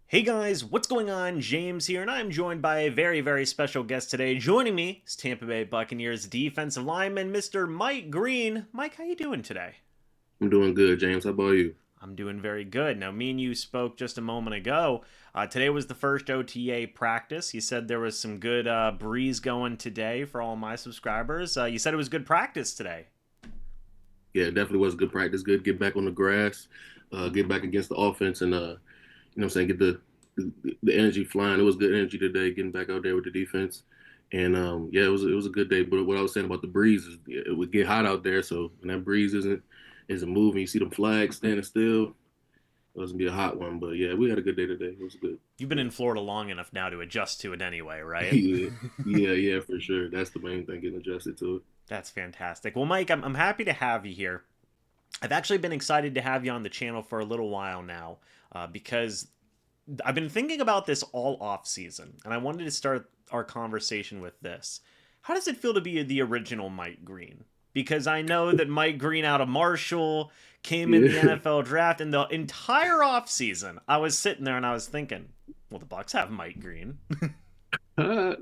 Hey guys, what's going on? James here, and I'm joined by a very, very special guest today. Joining me is Tampa Bay Buccaneers defensive lineman, Mr. Mike Greene. Mike, how you doing today? I'm doing good, James. How about you? I'm doing very good. Now, me and you spoke just a moment ago. Today was the first OTA practice. You said there was some good breeze going today for all my subscribers. You said it was good practice today. Yeah, it definitely was good practice. Good get back on the grass, get back against the offense, and what I'm saying, get the energy flying. It was good energy today, getting back out there with the defense, and yeah, it was a good day. But what I was saying about the breeze is it would get hot out there, so when that breeze isn't moving, you see them flags standing still. It was gonna be a hot one, but yeah, we had a good day today. It was good. You've been Yeah, in Florida long enough now to adjust to it anyway, right? yeah, yeah, for sure. That's the main thing, getting adjusted to it. That's fantastic. Well, Mike, I'm happy to have you here. I've actually been excited to have you on the channel for a little while now because I've been thinking about this all off season, and I wanted to start our conversation with this. How does it feel to be the original Mike Greene? Because I know that Mike Greene out of Marshall came in the Yeah. NFL draft, and the entire off season, I was sitting there and I was thinking, well, the Bucs have Mike Greene. Yeah.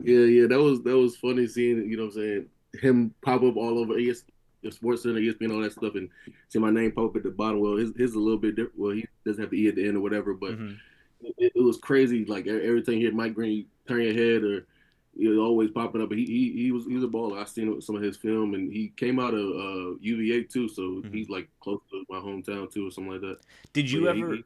That was funny seeing, what I'm saying, him pop up all over the Sports Center, ESPN, all that stuff, and see my name pop up at the bottom. Well, his is a little bit different. Well, he doesn't have the E at the end or whatever, but Mm-hmm. it was crazy. Like everything here, Mike Green turn your head or always popping up. But he was a baller. I seen some of his film, and he came out of UVA too, so Mm-hmm. he's like close to my hometown too, or something like that. Did But you yeah, ever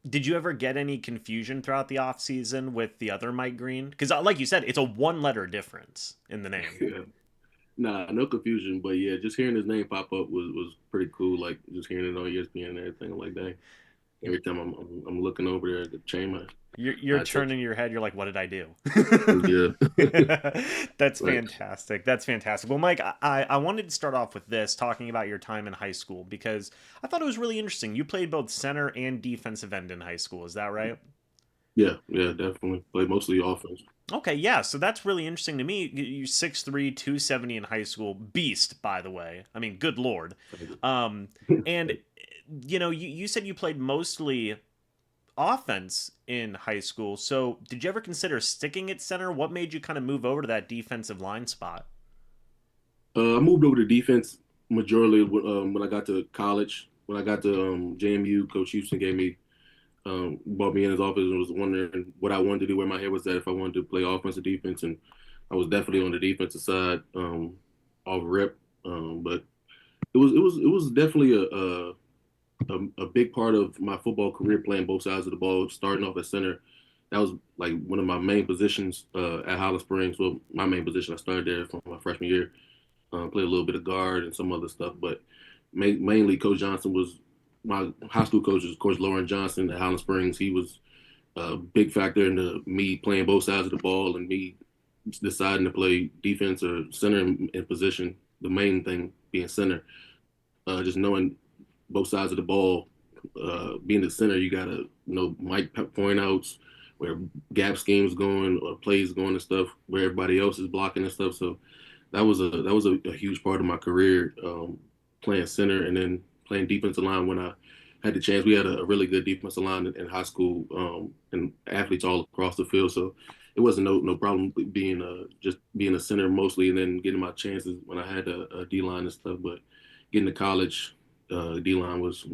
did you ever get any confusion throughout the offseason with the other Mike Green? Because, like you said, it's a one letter difference in the name. yeah. Nah, no confusion, but yeah, just hearing his name pop up was pretty cool. Like just hearing it on ESPN and everything. I'm like, dang, every time I'm looking over there, the chain You're my attention. turning your head. You're like, what did I do? Yeah, That's right. fantastic. That's fantastic. Well, Mike, I wanted to start off with this, talking about your time in high school, because I thought it was really interesting. You played both center and defensive end in high school. Is that right? Yeah, definitely. Play mostly offense. Okay, yeah. So that's really interesting to me. You're 6'3", 270 in high school. Beast, by the way. I mean, good lord. Um, and, you said you played mostly offense in high school. So, did you ever consider sticking at center? What made you kind of move over to that defensive line spot? I moved over to defense majorly when I got to college. When I got to JMU, Coach Houston brought me in his office and was wondering what I wanted to do, where my head was at, if I wanted to play offense or defense, and I was definitely on the defensive side off rip. But it was definitely a big part of my football career, playing both sides of the ball, starting off at center. That was like one of my main positions at Holland Springs. Well, my main position, I started there from my freshman year. Played a little bit of guard and some other stuff, but mainly Coach Johnson was my high school coach. Was Coach Lauren Johnson at Holland Springs. He was a big factor in me playing both sides of the ball and me deciding to play defense or center in position. The main thing being center, just knowing both sides of the ball. Being the center, you gotta know Mike point outs, where gap schemes going or plays going and stuff, where everybody else is blocking and stuff. So that was a huge part of my career, playing center and then playing defensive line when I had the chance. We had a really good defensive line in high school, and athletes all across the field. So it wasn't no problem being just being a center mostly, and then getting my chances when I had a D line and stuff. But getting to college, D line was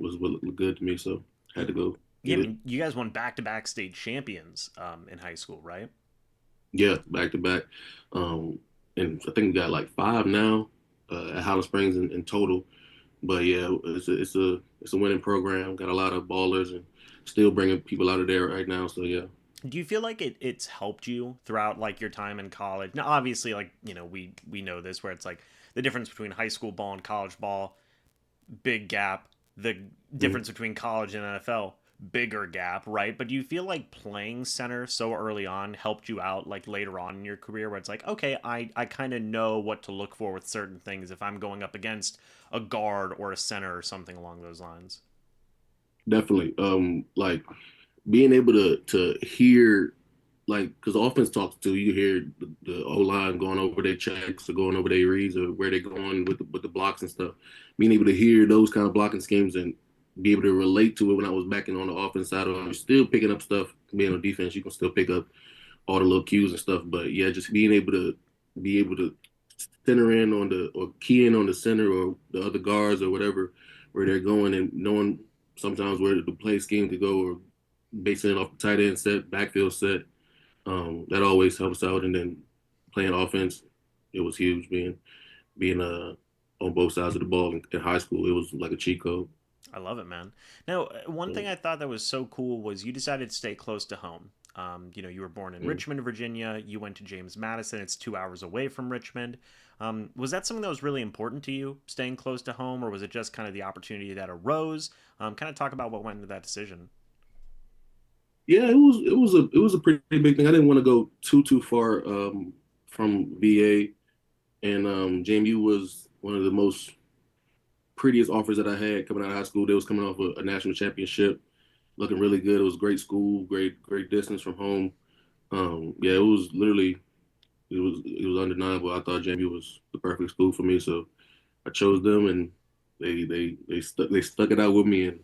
good to me, so I had to go Yeah, I get it. mean, you guys won back-to-back state champions in high school, right? Yeah, back to back. Um, and I think we got like five now at Holland Springs in total. But yeah, it's a winning program. Got a lot of ballers and still bringing people out of there right now. So yeah, Do you feel like it's helped you throughout like your time in college? Now, obviously, like we know this, where it's like the difference between high school ball and college ball, big gap. The Mhm. difference between college and NFL, bigger gap, right? But do you feel like playing center so early on helped you out like later on in your career, where it's like, okay, I kind of know what to look for with certain things if I'm going up against a guard or a center or something along those lines? Definitely. Like being able to hear, like, because the offense talks to you, hear the O line going over their checks or going over their reads or where they're going with the blocks and stuff. Being able to hear those kind of blocking schemes and be able to relate to it when I was backing on the offense side. Or I'm still picking up stuff. Being on defense, you can still pick up all the little cues and stuff. But yeah, just being able to center in on the or key in on the center or the other guards or whatever where they're going and knowing sometimes where the play scheme to go or basing it off the tight end set, backfield set. That always helps out. And then playing offense, it was huge. Being on both sides of the ball in high school, it was like a cheat code. I love it, man. Now, one thing I thought that was so cool was you decided to stay close to home. You were born in Mm. Richmond, Virginia. You went to James Madison. It's 2 hours away from Richmond. Was that something that was really important to you, staying close to home, or was it just kind of the opportunity that arose? Kind of talk about what went into that decision. Yeah, it was a pretty big thing. I didn't want to go too far from VA, and JMU was one of the most prettiest offers that I had coming out of high school. They was coming off a national championship, looking really good. It was a great school, great distance from home. Yeah, it was literally it was undeniable. I thought JMU was the perfect school for me, so I chose them, and they stuck it out with me, and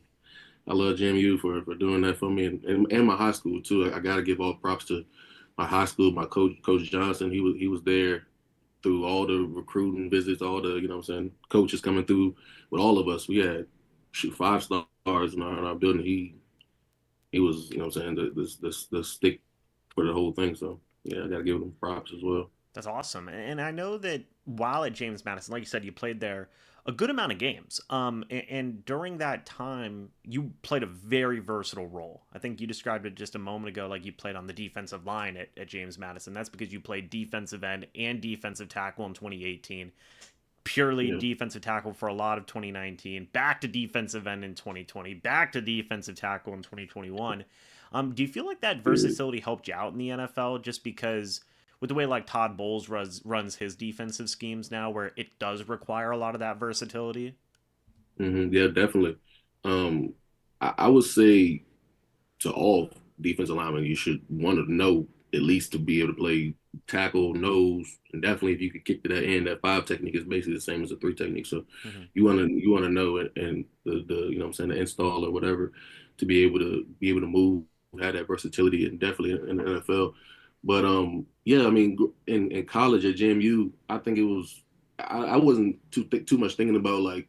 I love JMU for doing that for me, and my high school too. I got to give all props to my high school, my Coach Johnson. He was there through all the recruiting visits, all the what I'm saying coaches coming through with all of us. We had shoot 5 stars in our building. He was what I'm saying the stick for the whole thing. So yeah, I got to give him props as well. That's awesome. And I know that while at James Madison, like you said, you played there a good amount of games. And during that time, you played a very versatile role. I think you described it just a moment ago, like you played on the defensive line at James Madison. That's because you played defensive end and defensive tackle in 2018, purely Yeah. defensive tackle for a lot of 2019, back to defensive end in 2020, back to defensive tackle in 2021. Do you feel like that Yeah. versatility helped you out in the NFL just because with the way like Todd Bowles runs his defensive schemes now, where it does require a lot of that versatility? Yeah, definitely. Um, I would say to all defensive linemen, you should want to know at least to be able to play tackle, nose, and definitely if you could kick to that end, that five technique is basically the same as a three technique. So Mm-hmm. you want to know it and the what I'm saying the install or whatever to be able to move, have that versatility, and definitely in the NFL. But yeah, I mean, in college at JMU, I think it was I wasn't too much thinking about like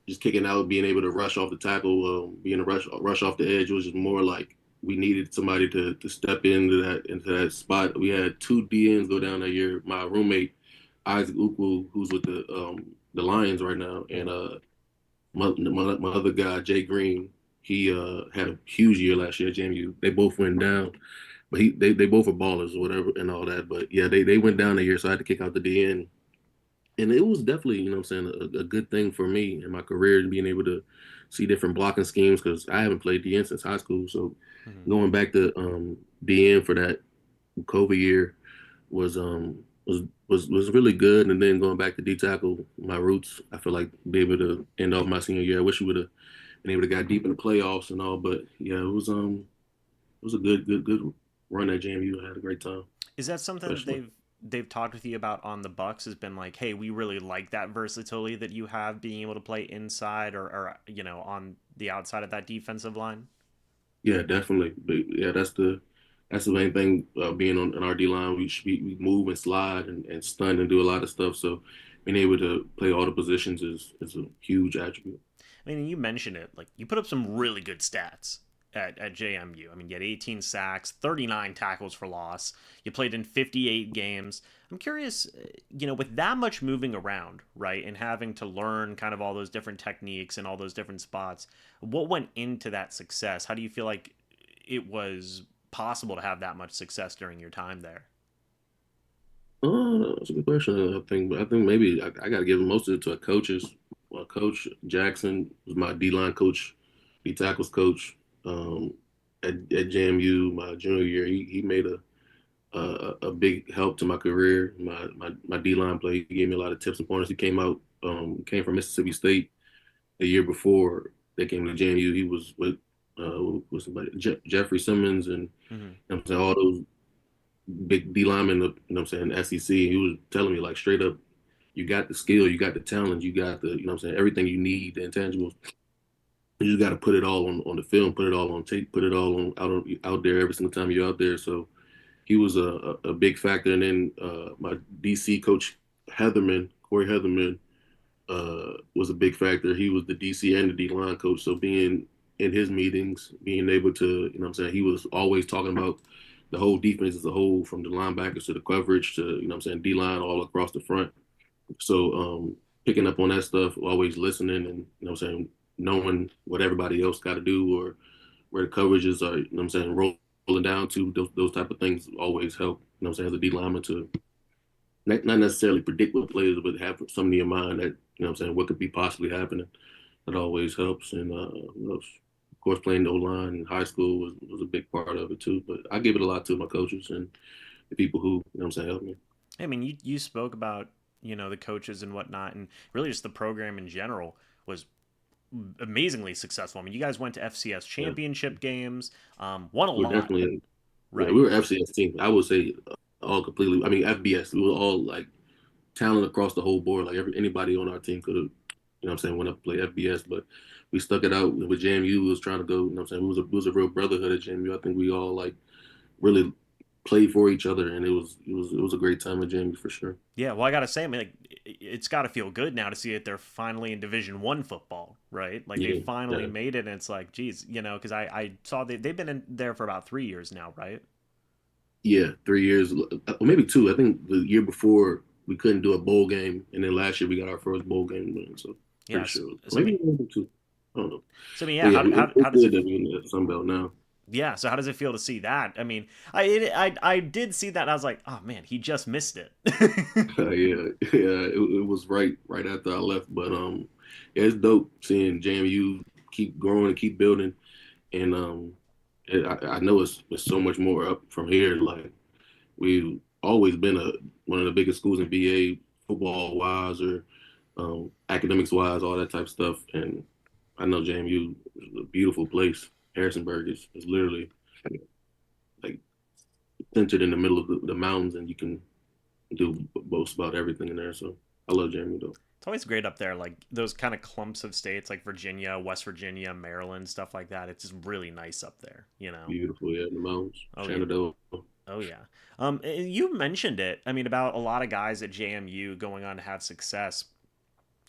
just kicking out, being able to rush off the tackle, being a rush off the edge. It was just more like we needed somebody to step into that spot. We had two DNs go down that year. My roommate Isaac Ukwu, who's with the Lions right now, and Mm-hmm. my other guy Jay Greene. He had a huge year last year at JMU. They both went down, but they both are ballers or whatever and all that. But yeah, they went down a year, so I had to kick out the DN, and it was definitely, what I'm saying, a good thing for me in my career and being able to see different blocking schemes because I haven't played DN since high school. So Mm-hmm. going back to DN for that COVID year was was really good. And then going back to D tackle, my roots, I feel like be able to end off my senior year. I wish we would have been able to got deep in the playoffs and all, but yeah, it was a good run at JMU. I had a great time, Is that something that especially. they've talked with you about on the Bucks? Has been like, hey, we really like that versatility that you have, being able to play inside or on the outside of that defensive line. Yeah, definitely. But yeah, that's the main thing. Being on an RD line, we move and slide and stun and do a lot of stuff. So being able to play all the positions is a huge attribute. I mean, you mentioned it. Like you put up some really good stats at JMU. I mean, you had 18 sacks, 39 tackles for loss. You played in 58 games. I'm curious, with that much moving around, right, and having to learn kind of all those different techniques and all those different spots, what went into that success? How do you feel like it was possible to have that much success during your time there? That's a good question. I think maybe I got to give most of it to our coaches. My coach Jackson was my D line coach, D tackles coach um, at JMU my junior year. He made a big help to my career. My D line play. He gave me a lot of tips and pointers. He came from Mississippi State the year before they came to JMU. He was with somebody Jeffrey Simmons and Mm-hmm. I'm saying all those big D linemen. I'm saying SEC. He was telling me like straight up, you got the skill, you got the talent, you got the I'm saying everything you need, the intangibles. You got to put it all on the film, put it all on tape, put it all out there every single time you're out there. So he was a big factor. And then my DC coach Corey Heatherman, was a big factor. He was the DC and the D line coach. So being in his meetings, being able to, what I'm saying, he was always talking about the whole defense as a whole, from the linebackers to the coverage to, what I'm saying, D line all across the front. So picking up on that stuff, always listening and, what I'm saying, knowing what everybody else got to do or where the coverages are, what I'm saying, rolling down to, those type of things always help, what I'm saying, as a D lineman to not necessarily predict what players, but have something in your mind that, what I'm saying, what could be possibly happening. That always helps. And, of course, playing the O-line in high school was a big part of it too. But I give it a lot to my coaches and the people who, what I'm saying, helped me. I mean, you spoke about the coaches and whatnot, and really just the program in general was amazingly successful. I mean, you guys went to FCS Yeah, championship games, won a we're lot, definitely, yeah, we right? were FCS team. I would say all completely. I mean, FBS. We were all like talent across the whole board. Like anybody on our team could have, what I'm saying, went up and played FBS, but we stuck it out with JMU. Was trying to go. What I'm saying, it was a real brotherhood at JMU. I think we all like really played for each other, and it was a great time at JMU for sure. Yeah, well, I gotta say, I mean, like, it's got to feel good now to see that they're finally in Division 1 football, right? Like they Yeah, finally yeah, made it, and it's like, geez, because I saw they've been in there for about 3 years now, right? yeah. 3 years, or maybe two. I think the year before we couldn't do a bowl game, and then last year we got our first bowl game win. So pretty Yeah. So, sure, so I mean, maybe maybe two. I don't know, so I mean, but yeah. yeah, How it's does good it? that we're in the Sun Belt now. Yeah. So how does it feel to see that? I mean, I did see that, and I was like, oh man, he just missed it. Yeah, yeah, it was right after I left, but yeah, it's dope seeing JMU keep growing and keep building, and I know it's so much more up from here. Like we've always been one of the biggest schools in BA football wise or academics wise, all that type of stuff, and I know JMU is a beautiful place. Harrisonburg is literally like centered in the middle of the mountains, and you can do boast about everything in there. So I love JMU though. It's always great up there, like those kind of clumps of states, like Virginia, West Virginia, Maryland, stuff like that. It's just really nice up there. Beautiful, yeah, in the mountains, Oh yeah. Shenandoah. Oh yeah. You mentioned it. I mean, about a lot of guys at JMU going on to have success.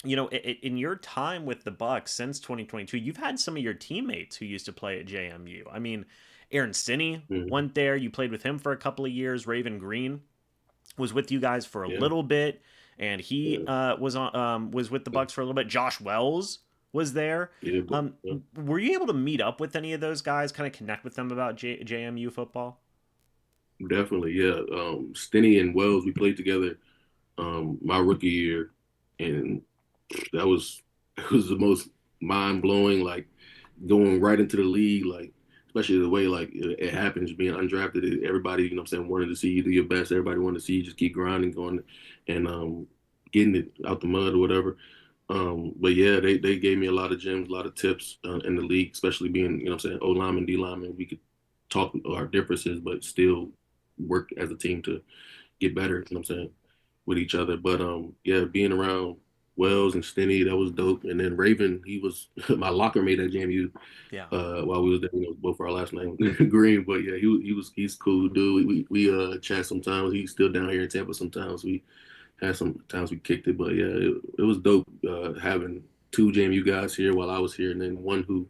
In your time with the Bucs since 2022, you've had some of your teammates who used to play at JMU. I mean, Aaron Stinney Mhm. went there. You played with him for a couple of years. Raven Greene was with you guys for a Yeah, little bit, and he yeah, was with the Bucs for a little bit. Josh Wells was there. yeah, but, yeah, Were you able to meet up with any of those guys? Kind of connect with them about JMU football? definitely, yeah. Stinney and Wells, we played together my rookie year, and that was it was the most mind blowing, like going right into the league, like especially the way like it happens being undrafted. Everybody, what I'm saying, wanted to see you do your best. Everybody wanted to see you just keep grinding, going and getting it out the mud or whatever. But yeah, they gave me a lot of gems, a lot of tips in the league, especially being, what I'm saying, O lineman, D lineman. We could talk our differences, but still work as a team to get better, what I'm saying, with each other. But yeah, being around Wells and Stinney, that was dope. And then Raven, he was my locker mate at JMU Yeah. while we was there, both our last name Greene. But yeah, he's cool dude. We chat sometimes. He's still down here in Tampa sometimes. We had some times we kicked it, but yeah, it was dope having two JMU guys here while I was here, and then one who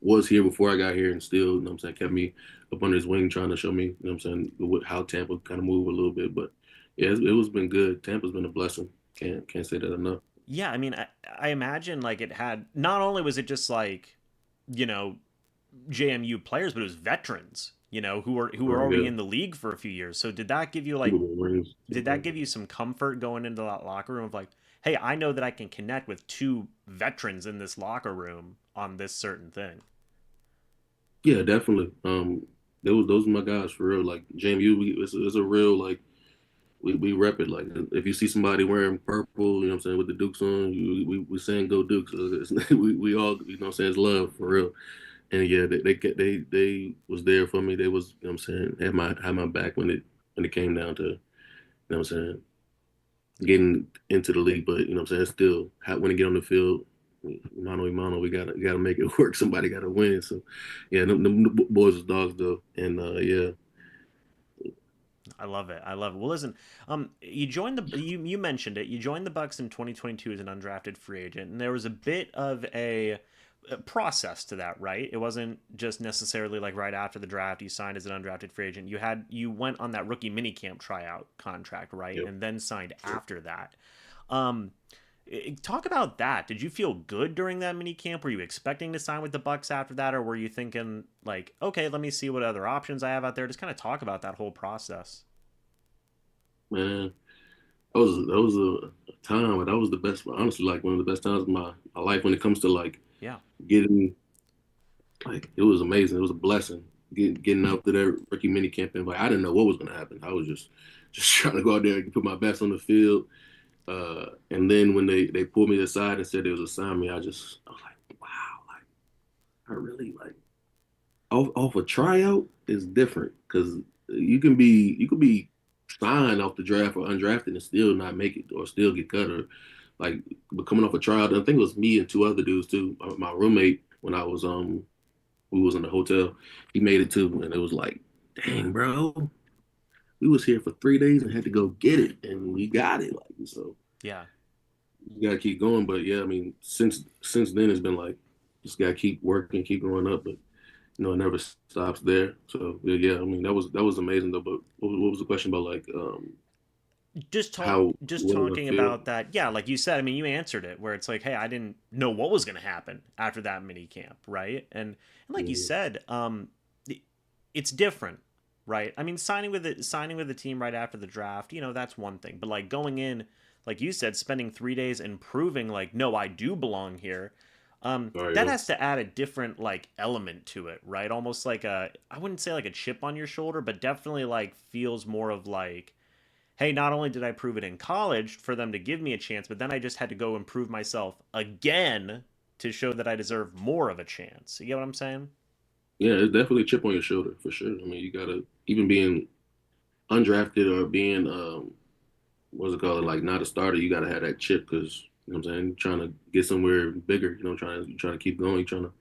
was here before I got here and still, what I'm saying, kept me up under his wing, trying to show me, what I'm saying, how Tampa kind of move a little bit. But yeah, it was been good. Tampa's been a blessing. Can't say that enough. Yeah, I mean, I imagine like it had not only was it just like you know JMU players, but it was veterans, who were already Yeah, in the league for a few years. So did that give you like Super Bowl rings. did that give you some comfort going into that locker room of like, hey, I know that I can connect with two veterans in this locker room on this certain thing? Yeah, definitely. Those were my guys for real. Like JMU, it's a real like we rep it. Like if you see somebody wearing purple, you know what I'm saying, with the Dukes on, we saying go Dukes. We all, what I'm saying, it's love for real. And yeah, they was there for me. They was, what I'm saying, had my back when it came down to, what I'm saying, getting into the league. But what I'm saying, still when to get on the field. Mano a mano, we gotta make it work. Somebody gotta win. So yeah, them boys was dogs though, and yeah, I love it. I love it. Well, listen, you joined you mentioned it. You joined the Bucks in 2022 as an undrafted free agent, and there was a bit of a process to that, right? It wasn't just necessarily like right after the draft you signed as an undrafted free agent. You went on that rookie minicamp tryout contract, right, yep. and then signed after that. Um, Talk about that. Did you feel good during that mini camp? Were you expecting to sign with the Bucks after that, or were you thinking like, okay, let me see what other options I have out there? Just kind of talk about that whole process. Man, that was a time, but that was the best. Honestly, like one of the best times of my life when it comes to like Yeah, getting like it was amazing. It was a blessing getting out to that rookie mini campaign. Like I didn't know what was gonna happen. I was just trying to go out there and put my best on the field. And then when they pulled me aside and said it was assigned me, I was like, wow, like I really like off a tryout is different because you could be signed off the draft or undrafted and still not make it or still get cut or like but coming off a tryout. I think it was me and two other dudes too. My roommate when I was we was in the hotel, he made it too, and it was like, dang, bro, we was here for 3 days and had to go get it, and we got it. Like so, yeah. you gotta keep going. But yeah, I mean, since then it's been like just gotta keep working, keep growing up. But it never stops there. So yeah, I mean that was amazing though. But what was the question about like how Just what did I talking feel? about that. Yeah, like you said, I mean, you answered it where it's like, hey, I didn't know what was going to happen after that mini camp, right? And like you Mhm. said, it's different, right? I mean, signing with the team right after the draft, that's one thing. But like going in, like you said, spending 3 days and proving like, no, I do belong here. All right, That yeah, has to add a different like element to it, right? Almost like I wouldn't say like a chip on your shoulder, but definitely like feels more of like, hey, not only did I prove it in college for them to give me a chance, but then I just had to go and prove myself again to show that I deserve more of a chance. You get what I'm saying? yeah, it's definitely a chip on your shoulder for sure. I mean, you gotta even being undrafted or being what's it called, like not a starter, you gotta have that chip because you know what I'm saying, you're trying to get somewhere bigger. Trying to keep going, you're trying to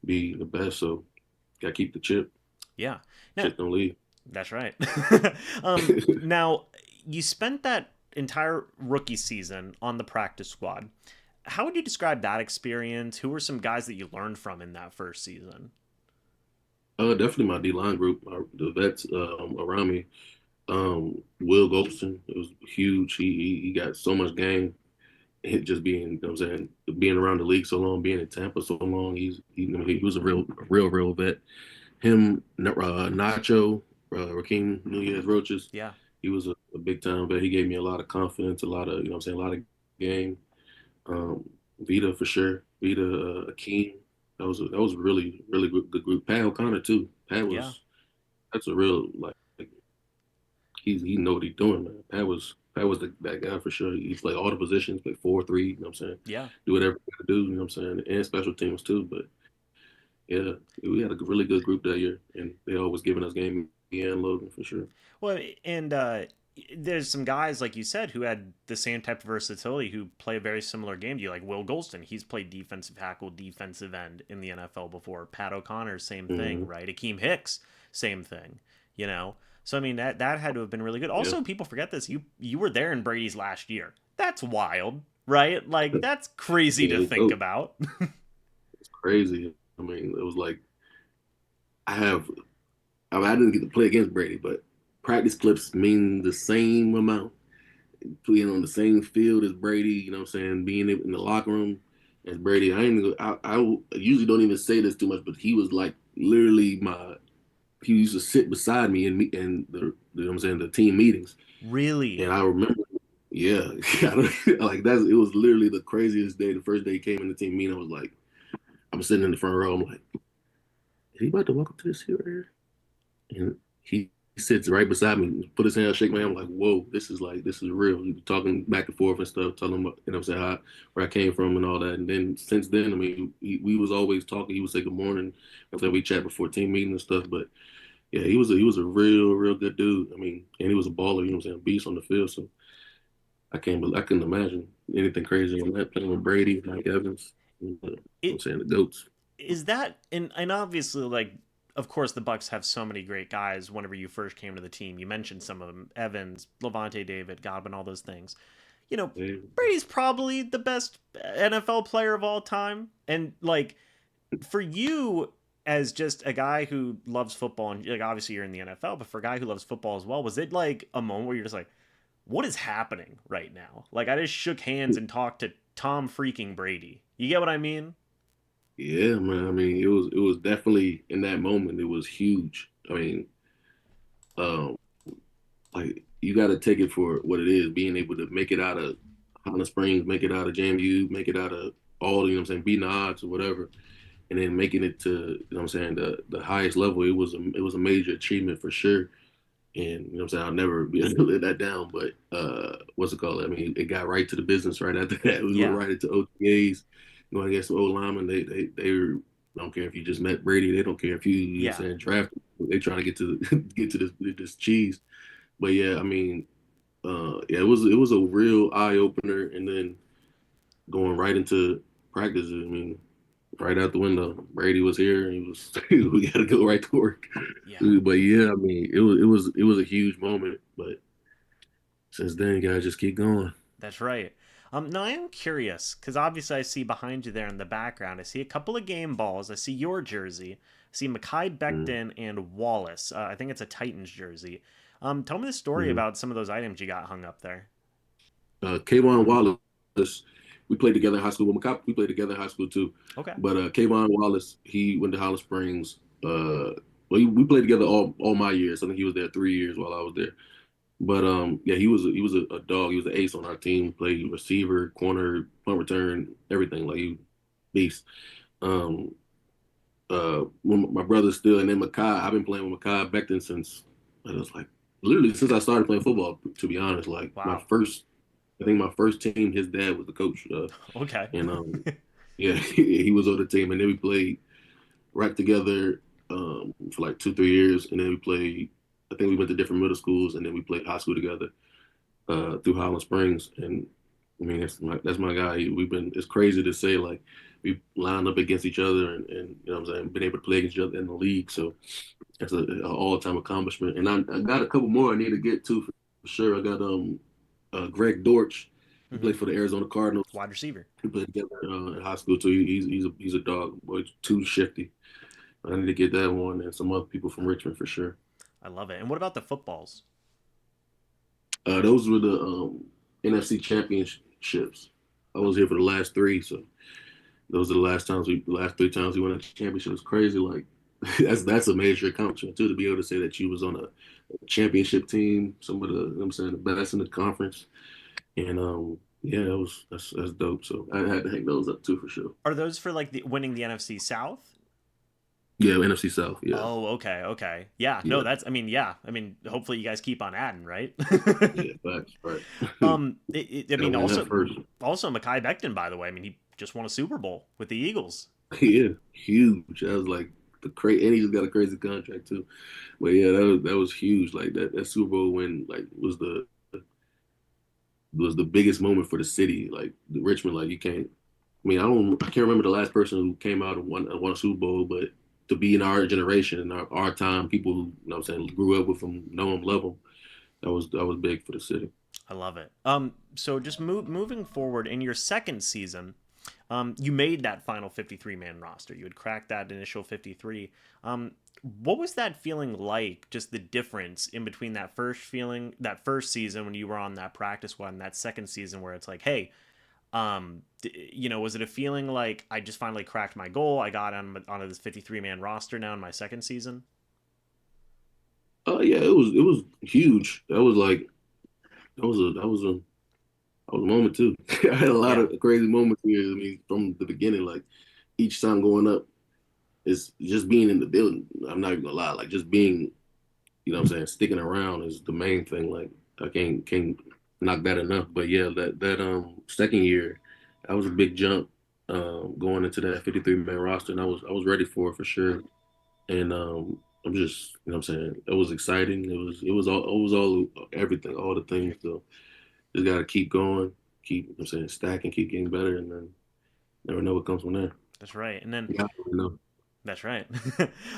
be the best. So gotta keep the chip. Yeah. Now, Chip don't leave. that's right. Now, you spent that entire rookie season on the practice squad. How would you describe that experience? Who were some guys that you learned from in that first season? Definitely my D line group, the vets around me. Will Golston, it was huge. He got so much game. It just being, you know what I'm saying, being around the league so long, being in Tampa so long, he was a real vet. Him, Nacho, Raheem Nunez Roaches, Yeah. he was a big time vet. He gave me a lot of confidence, a lot of, you know what I'm saying, a lot of game. Um, Vita for sure. Vita, Akeem. That was a really really good group. Pat O'Connor too. Pat Yeah. was that's a real like he know what he's doing, man. Pat was that guy for sure. He played all the positions, played 4-3, you know what I'm saying? Yeah. Do whatever he got to do, you know what I'm saying? And special teams too. But yeah, we had a really good group that year and they always giving us game and Logan for sure. Well, and there's some guys like you said who had the same type of versatility who play a very similar game to you, like Will Golston. He's played defensive tackle, defensive end in the NFL before. Pat O'Connor, same thing, Hmm. right? Akeem Hicks, same thing. You know, so I mean that had to have been really good. Yeah. Also, people forget this. You were there in Brady's last year. That's wild, right? Like that's crazy to Yeah, think about. it's crazy. I mean, it was like I have I didn't get to play against Brady, but practice clips mean the same amount. Being on the same field as Brady, you know what I'm saying? Being in the locker room as Brady. I usually don't even say this too much, but he was like literally he used to sit beside me in the you know what I'm saying, the team meetings. Really, And I remember, yeah, like it was literally the craziest day. The first day he came in the team meeting, I was like, I'm sitting in the front row. I'm like, is he about to walk up to this here right here? And he sits right beside me, put his hand, shake my hand. I'm like, whoa, this is real. We were talking back and forth and stuff, telling him, you know what I'm saying, where I came from and all that. And then since then, I mean, we was always talking. He would say good morning. I said we chat before team meeting and stuff. But yeah, he was a real good dude. I mean, and he was a baller. You know what I'm saying, beast on the field. So I couldn't imagine anything crazy on that playing with Brady, Mike Evans. I'm It saying the goats. is that, and obviously, like, of course, the Bucks have so many great guys. Whenever you first came to the team, you mentioned some of them: Evans, Levante David, Godwin, all those things. You know, Yeah, Brady's probably the best NFL player of all time, and like for you as just a guy who loves football, and like obviously you're in the NFL, but for a guy who loves football as well, was it like a moment where you're just like, what is happening right now? Like I just shook hands and talked to Tom freaking Brady. You get what I mean? yeah, man. I mean, it was definitely in that moment. It was huge. I mean, um, like you got to take it for what it is. Being able to make it out of Holland Springs, make it out of JMU, make it out of all, you know what I'm saying, beating the odds or whatever, and then making it to, you know what I'm saying, the highest level. It was a major achievement for sure. And you know what I'm saying, I'll never be able to let that down. But what's it called? I mean, it got right to the business right after that. We went Yeah, right into OTAs, going against the old linemen. Don't care if you just met Brady. They don't care if you know what yeah, I'm saying, draft. They trying to get to get to this cheese. But yeah, I mean, yeah, it was a real eye opener, and then going right into practice. I mean, right out the window. Brady was here, and he was we got to go right to work. yeah. But yeah, I mean, it was a huge moment. But since then, you gotta just keep going. That's right. No, I am curious because obviously I see behind you there in the background. I see a couple of game balls. I see your jersey. I see Mackay Mm-hmm. Becton and Wallace. I think it's a Titans jersey. Tell me the story Mm-hmm. about some of those items you got hung up there. Kayvon Wallace, we played together in high school. With McCop, we played together in high school too. Okay. But Kayvon Wallace, he went to Holland Springs. Well, we played together all my years. I think he was there 3 years while I was there. But yeah, he was a dog. He was an ace on our team. Played receiver, corner, punt return, everything. Like he beast. Um, when my brother's still, and then Makai, I've been playing with Makai Becton since it was like literally since I started playing football. To be honest, like Wow. I think my first team, his dad was the coach, Okay. and yeah, he was on the team, and then we played right together for like 2 3 years, and then we played. I think we went to different middle schools, and then we played high school together through Holland Springs, and I mean that's my guy. We've been it's crazy to say like we lined up against each other, and you know what I'm saying, been able to play against each other in the league. So that's an all time accomplishment. And I got a couple more I need to get to for sure. I got Greg Dortch. He Hmm. played for the Arizona Cardinals. Wide receiver. We played together in high school too. He's a dog, boy, too shifty. I need to get that one and some other people from Richmond for sure. I love it. And what about the footballs? Those were the NFC championships. I was here for the last three, so those are the last 3 times we won a championship. It's crazy. Like that's a major accomplishment too to be able to say that you was on a championship team, some of the you know what I'm saying the best in the conference, and yeah, that's dope. So I had to hang those up too for sure. Are those for like the winning the NFC South? Yeah, NFC South. Yeah, Oh, okay, okay. Yeah, no, yeah, that's, I mean, yeah. I mean, hopefully you guys keep on adding, right? yeah. Facts, right. I Gotta mean, win that first. also Mackay Becton, by the way. I mean, he just won a Super Bowl with the Eagles. Yeah, huge. That was like the crazy, and he just got a crazy contract too. But yeah, that was huge. Like that Super Bowl win, like was the biggest moment for the city. Like the Richmond, like you can't. I mean, I can't remember the last person who came out and won a Super Bowl, but to be in our generation and our time, people who you know what I'm saying grew up with them, know them, love them. That was big for the city. I love it. So just moving forward in your second season, you made that final 53 man roster. You had cracked that initial 53. What was that feeling like? Just the difference in between that first season when you were on that practice squad, and that second season where it's like, hey, was it a feeling like I just finally cracked my goal? I got onto this 53 man roster now in my second season. Oh yeah, it was huge. That was a that was a moment too. I had a lot Yeah, of crazy moments here. I mean, from the beginning, like each time going up, is just being in the building. I'm not even gonna lie, like just being, you know what I'm saying, sticking around is the main thing. Like I can't knock that enough. But yeah, that second year, that was a big jump going into that 53 man roster, and I was ready for sure. And I'm just, you know what I'm saying, it was exciting. It was all everything, all the things though. just gotta keep going, keep I'm saying stacking, keep getting better, and then never know what comes from there. That's right. And then Yeah, I know. that's right.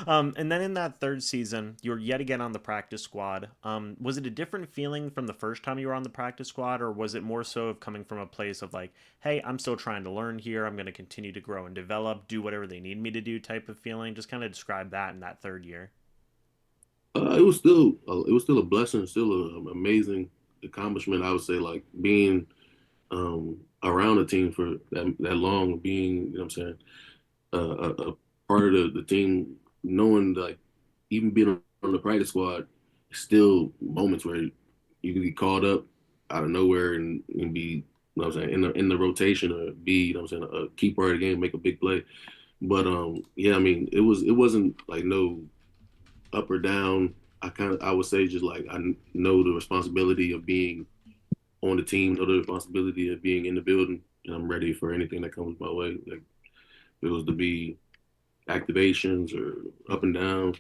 And then in that third season, you were yet again on the practice squad. Was it a different feeling from the first time you were on the practice squad, or was it more so of coming from a place of like, hey, I'm still trying to learn here. I'm going to continue to grow and develop, do whatever they need me to do type of feeling? Just kind of describe that in that third year. It was still a blessing, still an amazing accomplishment. I would say like being around a team for that long, being you know what I'm saying a part of the team, knowing like even being on the practice squad, still moments where you can be called up out of nowhere and be you know what I'm saying in the rotation or be you know what I'm saying a key part of the game, make a big play. But yeah, I mean it wasn't like no up or down. I would say just like I know the responsibility of being on the team, know the responsibility of being in the building, and I'm ready for anything that comes my way. Like if it was to be activations or up and down,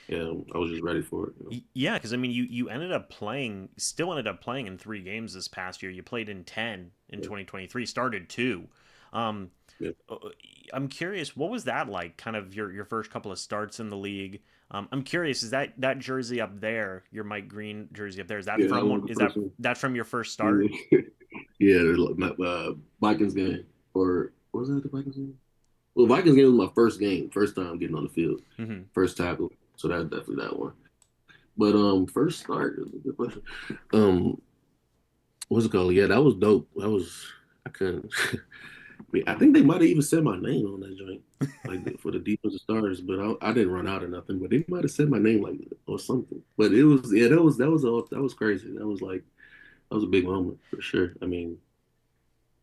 yeah, I was just ready for it. Yeah, because I mean, you ended up playing, still ended up playing in 3 games this past year. You played in 10 in Yeah, 2023, started two. Um, yeah, uh, I'm curious, what was that like? Kind of your first couple of starts in the league. I'm curious, is that jersey up there, your Mike Greene jersey up there? Is that yeah. That from one? was Is the first one. that from your first start? Yeah, yeah. My Vikings game, or what was that the Vikings game? Well, Vikings game was my first game, first time getting on the field, Hmm. first tackle. So that's definitely that one. But first start, good question. What's it called? Yeah, that was dope. That was I couldn't. I think they might have even said my name on that joint, like for the defensive starters. But I didn't run out or nothing. But they might have said my name like or something. But it was yeah, that was crazy. That was a big moment for sure. I mean,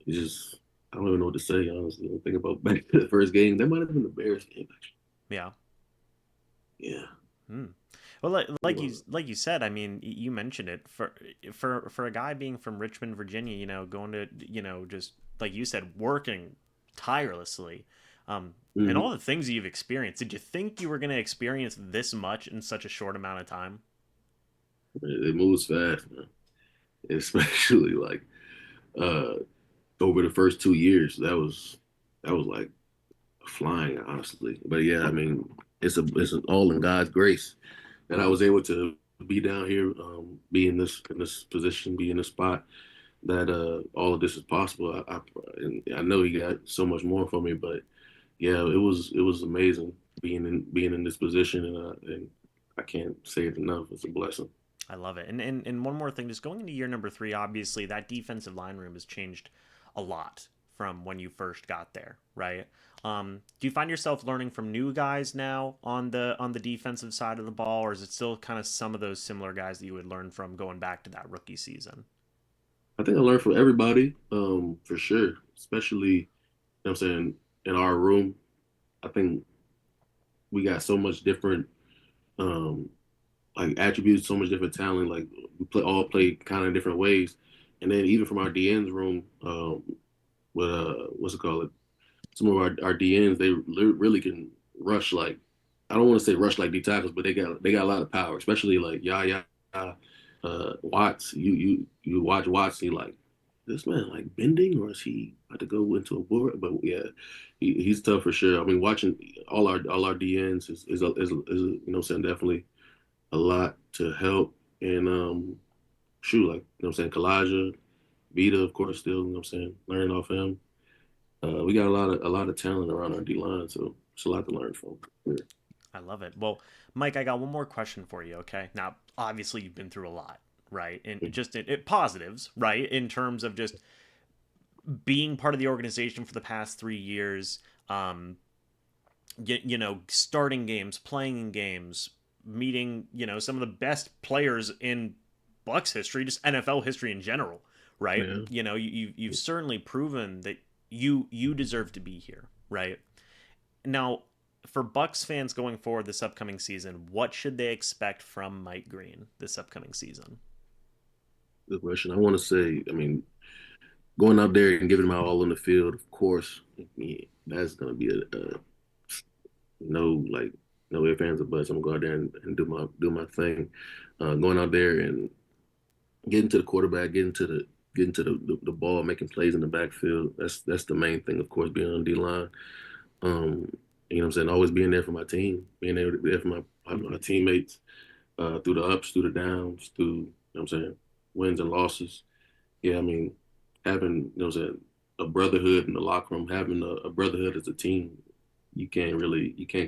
it just I don't even know what to say honestly. I think about back to the first game. That might have been the Bears game actually. Yeah. Yeah. Hmm. Well, like you said, I mean, you mentioned it for a guy being from Richmond, Virginia, going to just like you said, working tirelessly, and Mm-hmm. all the things you've experienced. Did you think you were going to experience this much in such a short amount of time? It moves fast, man. Especially like uh over the first 2 years. That was like flying, honestly. But yeah, I mean, it's all in God's grace that I was able to be down here, be in this position, be in this spot. That all of this is possible. And I know He got so much more for me, but yeah, it was amazing being in this position, and I can't say it enough. It's a blessing. I love it. And one more thing, just going into year number three, obviously that defensive line room has changed a lot from when you first got there, right? Do you find yourself learning from new guys now on the defensive side of the ball, or is it still kind of some of those similar guys that you would learn from going back to that rookie season? I think I learned from everybody, for sure. Especially, you know what I'm saying, in our room. I think we got so much different um like attributes, so much different talent. Like we play kind of different ways. And then even from our DNs room, with what's it called? Some of our DNs, they really can rush like I don't want to say rush like D tackles, but they got a lot of power, especially like Yaya, Watts. You watch Watts, and you like this man like bending, or is he about to go into a board? But yeah, he's tough for sure. I mean, watching all our DNs is you know what I'm saying, definitely a lot to help. And shoot, like you know what I'm saying, Kalijah, Vita, of course, still you know what I'm saying, learning off him. We got a lot of talent around our D line, so it's a lot to learn from. Yeah. I love it. Well, Mike, I got one more question for you. Okay, now obviously you've been through a lot, right? And just it positives, right? In terms of just being part of the organization for the past 3 years, um, starting games, playing in games, meeting, some of the best players in Bucs history, just NFL history in general, right? Yeah. You've certainly proven that you deserve to be here, right? Now, for Bucs fans going forward this upcoming season, what should they expect from Mike Greene this upcoming season? Good question. I want to say, I mean, going out there and giving them all on the field, of course, yeah, that's gonna be a no like no ifs ands or buts. I'm gonna go out there and do my thing. Going out there and getting to the quarterback, getting to getting to the ball, making plays in the backfield. That's the main thing, of course, being on the D line. You know what I'm saying? Always being there for my team, being able to be there for my teammates through the ups, through the downs, through, you know what I'm saying, wins and losses. Yeah, I mean, having, you know what I'm saying, a brotherhood in the locker room, having a brotherhood as a team, you can't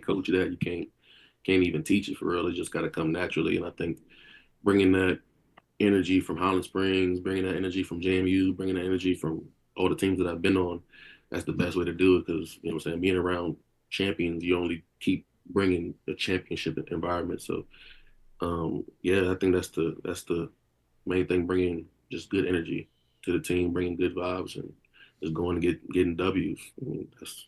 coach that. You can't even teach it for real. It just got to come naturally. And I think bringing that energy from Holland Springs, bringing that energy from JMU, bringing that energy from all the teams that I've been on, that's the best way to do it. Because you know what I'm saying, being around champions, you only keep bringing the championship environment. So yeah, I think that's the main thing, bringing just good energy to the team, bringing good vibes, and just going and getting W's. I mean, that's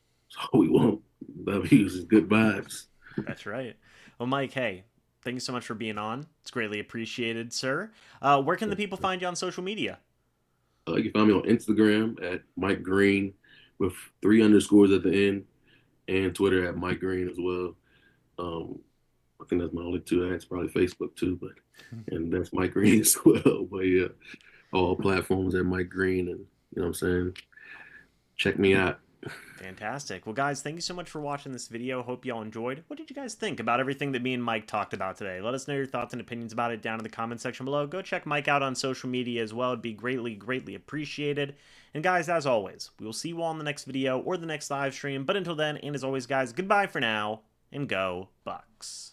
all we want. W's and good vibes. That's right. Well, Mike, hey, thank you so much for being on. It's greatly appreciated, sir. Where can the people find you on social media? You can find me on Instagram at Mike Greene with three underscores at the end, and Twitter at Mike Greene as well. Um, I think that's my only two ads, probably Facebook too, but and that's Mike Greene as well. But yeah, all platforms at Mike Greene, and you know what I'm saying. Check me out. Fantastic. Well, guys, thank you so much for watching this video. Hope you all enjoyed. What did you guys think about everything that me and Mike talked about today? Let us know your thoughts and opinions about it down in the comment section below. Go check Mike out on social media as well. It'd be greatly, greatly appreciated. And guys, as always, we will see you all in the next video or the next live stream. But until then, and as always, guys, goodbye for now, and go Bucs.